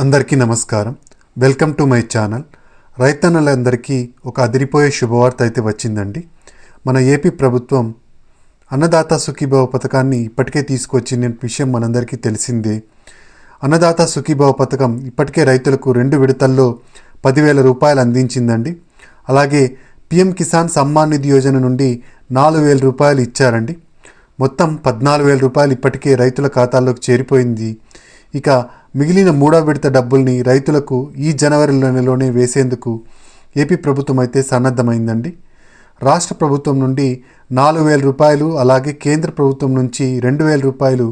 అందరికీ నమస్కారం. Welcome to my channel. రైతన్నలందరికీ ఒక అదిరిపోయే శుభవార్త అయితే వచ్చిందండి. మన ఏపీ ప్రభుత్వం అన్నదాత సుఖీభవ పథకాన్ని ఇప్పటికే తీసుకొచ్చిన విషయం మనందరికీ తెలిసిందే. అన్నదాత సుఖీభవ పథకం ఇప్పటికే రైతులకు 2 విడతల్లో 10,000 రూపాయలు అందించిందండి. అలాగే పిఎం కిసాన్ సమ్మాన్ నిధి యోజన నుండి 4,000 రూపాయలు ఇచ్చారండి. మొత్తం 14,000 రూపాయలు ఇప్పటికే రైతుల ఖాతాల్లోకి చేరిపోయింది. ఇక మిగిలిన 3వ విడత డబ్బుల్ని రైతులకు ఈ జనవరి నెలలోనే వేసేందుకు ఏపీ ప్రభుత్వం అయితే సన్నద్ధమైందండి. రాష్ట్ర ప్రభుత్వం నుండి 4,000 రూపాయలు, అలాగే కేంద్ర ప్రభుత్వం నుంచి 2,000 రూపాయలు,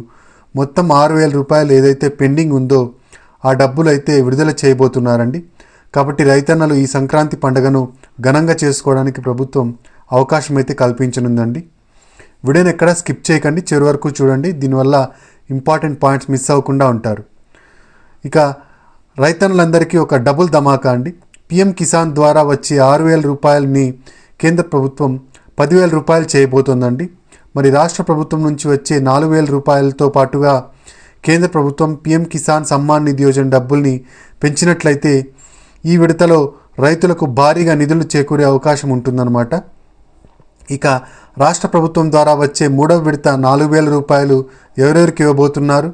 మొత్తం 6,000 రూపాయలు ఏదైతే పెండింగ్ ఉందో ఆ డబ్బులు అయితే విడుదల చేయబోతున్నారండి. కాబట్టి రైతన్నలు ఈ సంక్రాంతి పండుగను ఘనంగా చేసుకోవడానికి ప్రభుత్వం అవకాశం అయితే కల్పించనుందండి. వీడియోని ఎక్కడ స్కిప్ చేయకండి, చివరి వరకు చూడండి. దీనివల్ల ఇంపార్టెంట్ పాయింట్స్ మిస్ అవ్వకుండా ఉంటారు. ఇక రైతన్నులందరికీ ఒక డబుల్ ధమాకా అండి. పిఎం కిసాన్ ద్వారా వచ్చే 6,000 రూపాయలని కేంద్ర ప్రభుత్వం 10,000 రూపాయలు చేయబోతోందండి. మరి రాష్ట్ర ప్రభుత్వం నుంచి వచ్చే 4,000 రూపాయలతో పాటుగా కేంద్ర ప్రభుత్వం పిఎం కిసాన్ సమ్మాన్ నిధి యోజన డబ్బుల్ని పెంచినట్లయితే ఈ విడతలో రైతులకు భారీగా నిధులు చేకూరే అవకాశం ఉంటుందన్నమాట. ఇక రాష్ట్ర ప్రభుత్వం ద్వారా వచ్చే 3వ విడత 4,000 రూపాయలు ఎవరెవరికి ఇవ్వబోతున్నారు,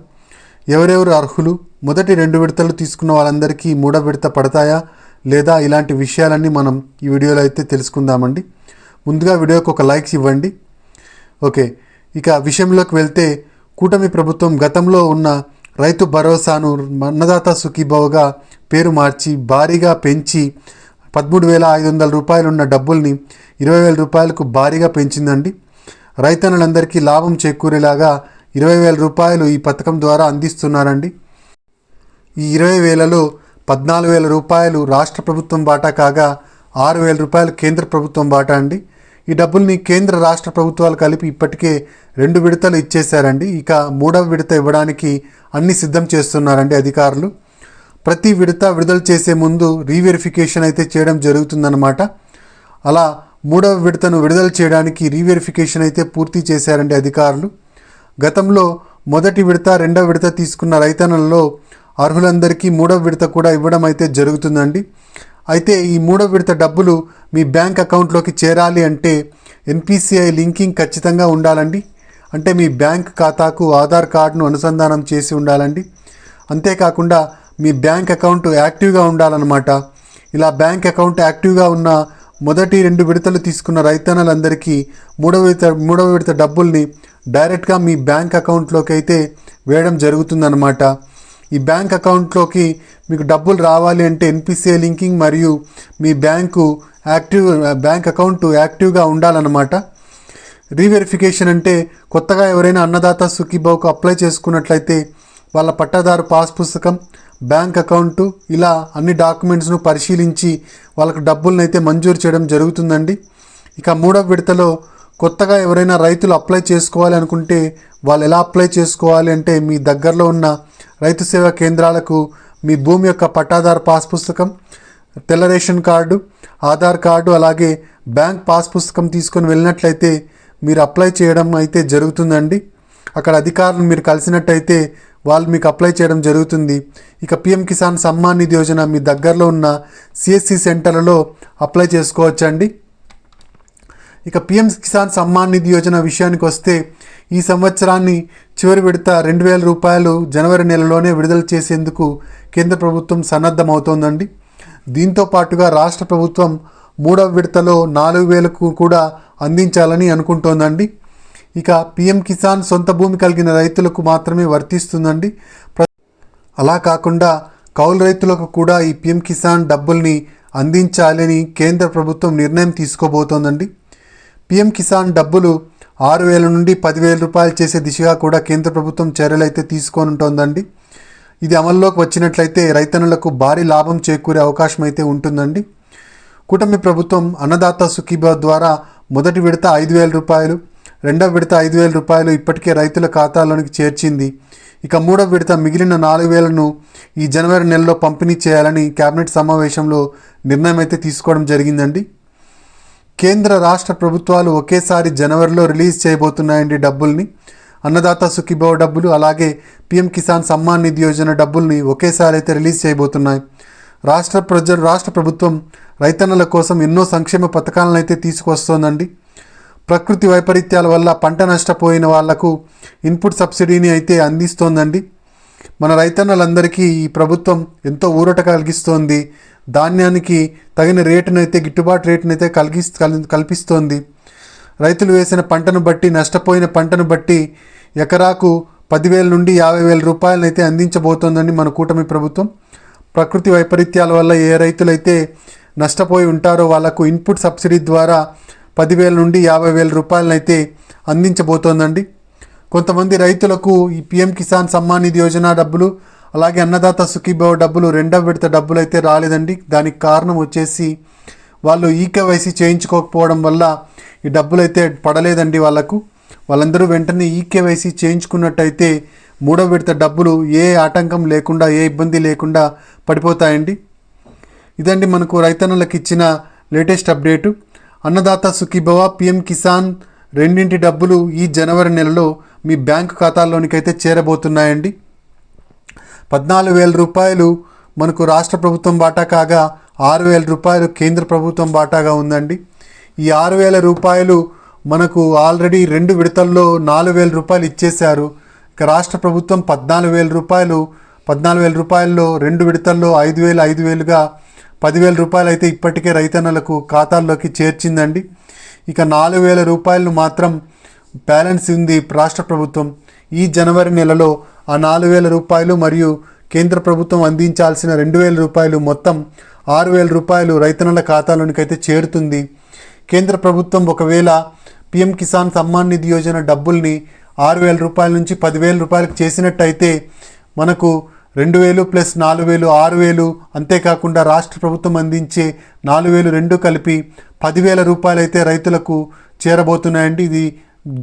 ఎవరెవరు అర్హులు, మొదటి 2 విడతలు తీసుకున్న వాళ్ళందరికీ 3వ విడత పడతాయా లేదా, ఇలాంటి విషయాలన్నీ మనం ఈ వీడియోలో అయితే తెలుసుకుందామండి. ముందుగా వీడియోకి ఒక లైక్స్ ఇవ్వండి. ఓకే, ఇక విషయంలోకి వెళ్తే కూటమి ప్రభుత్వం గతంలో ఉన్న రైతు భరోసాను అన్నదాత సుఖీభవగా పేరు మార్చి భారీగా పెంచి 13,500 రూపాయలు ఉన్న డబ్బుల్ని 20,000 రూపాయలకు భారీగా పెంచిందండి. రైతన్నులందరికీ లాభం చేకూరేలాగా 20,000 రూపాయలు ఈ పథకం ద్వారా అందిస్తున్నారండి. ఈ 20,000లో 14,000 రూపాయలు రాష్ట్ర ప్రభుత్వం బాటా కాగా 6,000 రూపాయలు కేంద్ర ప్రభుత్వం బాటా అండి. ఈ డబ్బుల్ని కేంద్ర రాష్ట్ర ప్రభుత్వాలు కలిపి ఇప్పటికే 2 విడతలు ఇచ్చేశారండి. ఇక 3వ విడత ఇవ్వడానికి అన్ని సిద్ధం చేస్తున్నారండి అధికారులు. ప్రతి విడత విడుదల చేసే ముందు రీవెరిఫికేషన్ అయితే చేయడం జరుగుతుందన్నమాట. అలా 3వ విడతను విడుదల చేయడానికి రీవెరిఫికేషన్ అయితే పూర్తి చేశారండి అధికారులు. గతంలో మొదటి విడత 2వ విడత తీసుకున్న రైతన్నలలో అర్హులందరికీ 3వ విడత కూడా ఇవ్వడం అయితే జరుగుతుందండి. అయితే ఈ 3వ విడత డబ్బులు మీ బ్యాంక్ అకౌంట్లోకి చేరాలి అంటే ఎన్పిసిఐ లింకింగ్ ఖచ్చితంగా ఉండాలండి. అంటే మీ బ్యాంక్ ఖాతాకు ఆధార్ కార్డును అనుసంధానం చేసి ఉండాలండి. అంతేకాకుండా మీ బ్యాంక్ అకౌంట్ యాక్టివ్గా ఉండాలన్నమాట. ఇలా బ్యాంక్ అకౌంట్ యాక్టివ్గా ఉన్న మొదటి 2 విడతలు తీసుకున్న రైతన్నలందరికీ 3వ విడత డబ్బుల్ని డైరెక్ట్గా మీ బ్యాంక్ అకౌంట్లోకి అయితే వేయడం జరుగుతుందన్నమాట. ఈ బ్యాంక్ అకౌంట్లోకి మీకు డబ్బులు రావాలి అంటే ఎన్పిసిఐ లింకింగ్ మరియు మీ బ్యాంక్ అకౌంట్ యాక్టివ్గా ఉండాలన్నమాట. రీవెరిఫికేషన్ అంటే కొత్తగా ఎవరైనా అన్నదాత సుఖీభవకు అప్లై చేసుకున్నట్లయితే వాళ్ళ పట్టాదారు పాస్ పుస్తకం, బ్యాంక్ అకౌంటు, ఇలా అన్ని డాక్యుమెంట్స్ను పరిశీలించి వాళ్ళకు డబ్బులను అయితే మంజూరు చేయడం జరుగుతుందండి. ఇక 3వ విడతలో కొత్తగా ఎవరైనా రైతులు అప్లై చేసుకోవాలి అనుకుంటే వాళ్ళు ఎలా అప్లై చేసుకోవాలి అంటే మీ దగ్గరలో ఉన్న రైతు సేవా కేంద్రాలకు మీ భూమి యొక్క పట్టాదారు పాస్ పుస్తకం, తెల్ల రేషన్ కార్డు, ఆధార్ కార్డు, అలాగే బ్యాంక్ పాస్ పుస్తకం తీసుకొని వెళ్ళినట్లయితే మీరు అప్లై చేయడం అయితే జరుగుతుందండి. అక్కడ అధికారులు మీరు కలిసినట్టయితే వాళ్ళు మీకు అప్లై చేయడం జరుగుతుంది. ఇక పిఎం కిసాన్ సమ్మాన్ నిధి యోజన మీ దగ్గరలో ఉన్న సిఎస్సి సెంటర్లలో అప్లై చేసుకోవచ్చండి. ఇక పిఎం కిసాన్ సమ్మాన్ నిధి యోజన విషయానికి వస్తే ఈ సంవత్సరాన్ని చివరి విడత 2,000 రూపాయలు జనవరి నెలలోనే విడుదల చేసేందుకు కేంద్ర ప్రభుత్వం సన్నద్ధమవుతోందండి. దీంతో పాటుగా రాష్ట్ర ప్రభుత్వం 3వ విడతలో 4,000కు కూడా అందించాలని అనుకుంటోందండి. ఇక పిఎం కిసాన్ సొంత భూమి కలిగిన రైతులకు మాత్రమే వర్తిస్తుందండి. అలా కాకుండా కౌలు రైతులకు కూడా ఈ పిఎం కిసాన్ డబ్బుల్ని అందించాలని కేంద్ర ప్రభుత్వం నిర్ణయం తీసుకోబోతోందండి. పిఎం కిసాన్ డబ్బులు 6,000 నుండి 10,000 రూపాయలు చేసే దిశగా కూడా కేంద్ర ప్రభుత్వం చర్యలు అయితే తీసుకొని ఉంటుందండి. ఇది అమల్లోకి వచ్చినట్లయితే రైతన్నులకు భారీ లాభం చేకూరే అవకాశం అయితే ఉంటుందండి. కూటమి ప్రభుత్వం అన్నదాత సుఖీభవ ద్వారా మొదటి విడత 5,000 రూపాయలు, 2వ విడత 5,000 రూపాయలు ఇప్పటికే రైతుల ఖాతాలోనికి చేర్చింది. ఇక 3వ విడత మిగిలిన 4,000ను ఈ జనవరి నెలలో పంపిణీ చేయాలని కేబినెట్ సమావేశంలో నిర్ణయం అయితే తీసుకోవడం జరిగిందండి. కేంద్ర రాష్ట్ర ప్రభుత్వాలు ఒకేసారి జనవరిలో రిలీజ్ చేయబోతున్నాయండి డబ్బుల్ని. అన్నదాత సుఖీభవ డబ్బులు అలాగే పీఎం కిసాన్ సమ్మాన్ నిధి యోజన డబ్బుల్ని ఒకేసారి అయితే రిలీజ్ చేయబోతున్నాయి. రాష్ట్ర ప్రభుత్వం రైతన్నల కోసం ఎన్నో సంక్షేమ పథకాలను అయితే తీసుకొస్తోందండి. ప్రకృతి వైపరీత్యాల వల్ల పంట నష్టపోయిన వాళ్లకు ఇన్పుట్ సబ్సిడీని అయితే అందిస్తోందండి. మన రైతన్నలందరికీ ఈ ప్రభుత్వం ఎంతో ఊరట కలిగిస్తోంది. ధాన్యానికి తగిన రేటునైతే గిట్టుబాటు రేటునైతే కల్పిస్తోంది. రైతులు వేసిన పంటను బట్టి నష్టపోయిన పంటను బట్టి ఎకరాకు 10,000 నుండి 50,000 రూపాయలనైతే అందించబోతోందండి మన కూటమి ప్రభుత్వం. ప్రకృతి వైపరీత్యాల వల్ల ఏ రైతులైతే నష్టపోయి ఉంటారో వాళ్లకు ఇన్పుట్ సబ్సిడీ ద్వారా 10,000 నుండి 50,000 రూపాయలనైతే అందించబోతోందండి. కొంతమంది రైతులకు ఈ పీఎం కిసాన్ సమ్మాన్ నిధి యోజన డబ్బులు అలాగే అన్నదాత సుఖీభవ డబ్బులు రెండవ విడత డబ్బులు అయితే రాలేదండి. దానికి కారణం వచ్చేసి వాళ్ళు ఈకేవైసీ చేయించుకోకపోవడం వల్ల ఈ డబ్బులు అయితే పడలేదండి వాళ్ళందరూ వెంటనే ఈకేవైసీ చేయించుకున్నట్టయితే మూడవ విడత డబ్బులు ఏ ఆటంకం లేకుండా ఏ ఇబ్బంది లేకుండా పడిపోతాయండి. ఇదండి మనకు రైతన్నలకు ఇచ్చిన latest update. Annadata Sukhibhava PM Kisan రెండింటి డబ్బులు ఈ జనవరి నెలలో మీ బ్యాంకు ఖాతాల్లోనికైతే చేరబోతున్నాయండి. 14,000 రూపాయలు మనకు రాష్ట్ర ప్రభుత్వం వాటా కాగా 6,000 రూపాయలు కేంద్ర ప్రభుత్వం వాటాగా ఉందండి. ఈ 6,000 రూపాయలు మనకు ఆల్రెడీ 2 విడతల్లో 4,000 రూపాయలు ఇచ్చేశారు. ఇక రాష్ట్ర ప్రభుత్వం 14,000 రూపాయల్లో 2 విడతల్లో 5,000గా 10,000 రూపాయలు అయితే ఇప్పటికే రైతన్నలకు ఖాతాల్లోకి చేర్చిందండి. ఇక 4,000 రూపాయలు మాత్రం బ్యాలెన్స్ ఉంది రాష్ట్ర ప్రభుత్వం. ఈ జనవరి నెలలో ఆ 4,000 రూపాయలు మరియు కేంద్ర ప్రభుత్వం అందించాల్సిన 2,000 రూపాయలు మొత్తం 6,000 రూపాయలు రైతన్నల ఖాతాలోనికైతే చేరుతుంది. కేంద్ర ప్రభుత్వం ఒకవేళ పీఎం కిసాన్ సమ్మాన్ నిధి యోజన డబ్బుల్ని 6,000 రూపాయల నుంచి 10,000 రూపాయలకు చేసినట్టయితే మనకు 2,000 ప్లస్ 4,000 6,000, అంతేకాకుండా రాష్ట్ర ప్రభుత్వం అందించే 4,000 రెండు కలిపి 10,000 రూపాయలు అయితే రైతులకు చేరబోతున్నాయండి. ఇది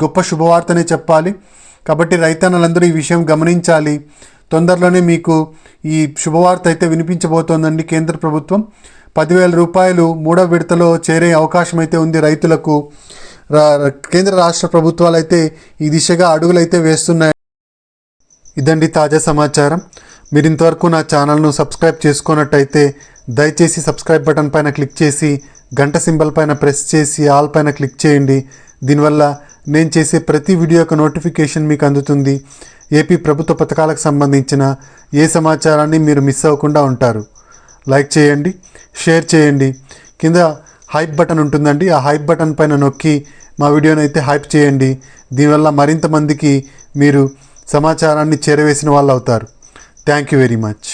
గొప్ప శుభవార్తనే చెప్పాలి. కాబట్టి రైతన్నలందరూ ఈ విషయం గమనించాలి. తొందరలోనే మీకు ఈ శుభవార్త అయితే వినిపించబోతోందండి. కేంద్ర ప్రభుత్వం 10,000 రూపాయలు మూడవ విడతలో చేరే అవకాశం అయితే ఉంది రైతులకు. కేంద్ర రాష్ట్ర ప్రభుత్వాలు అయితే ఈ దిశగా అడుగులైతే వేస్తున్నాయి. ఇదండి తాజా సమాచారం. మీరు ఇంతవరకు నా ఛానల్ను సబ్స్క్రైబ్ చేసుకున్నట్టయితే దయచేసి సబ్స్క్రైబ్ బటన్ పైన క్లిక్ చేసి గంట సింబల్ పైన ప్రెస్ చేసి ఆల్ పైన క్లిక్ చేయండి. దీనివల్ల నేను చేసే ప్రతి వీడియో యొక్క నోటిఫికేషన్ మీకు అందుతుంది. ఏపీ ప్రభుత్వ పథకాలకు సంబంధించిన ఏ సమాచారాన్ని మీరు మిస్ అవ్వకుండా ఉంటారు. లైక్ చేయండి, షేర్ చేయండి. కింద హైప్ బటన్ ఉంటుందండి. ఆ హైప్ బటన్ పైన నొక్కి మా వీడియోని అయితే హైప్ చేయండి. దీనివల్ల మరింత మందికి మీరు సమాచారాన్ని చేరవేసిన వాళ్ళు అవుతారు. Thank you very much.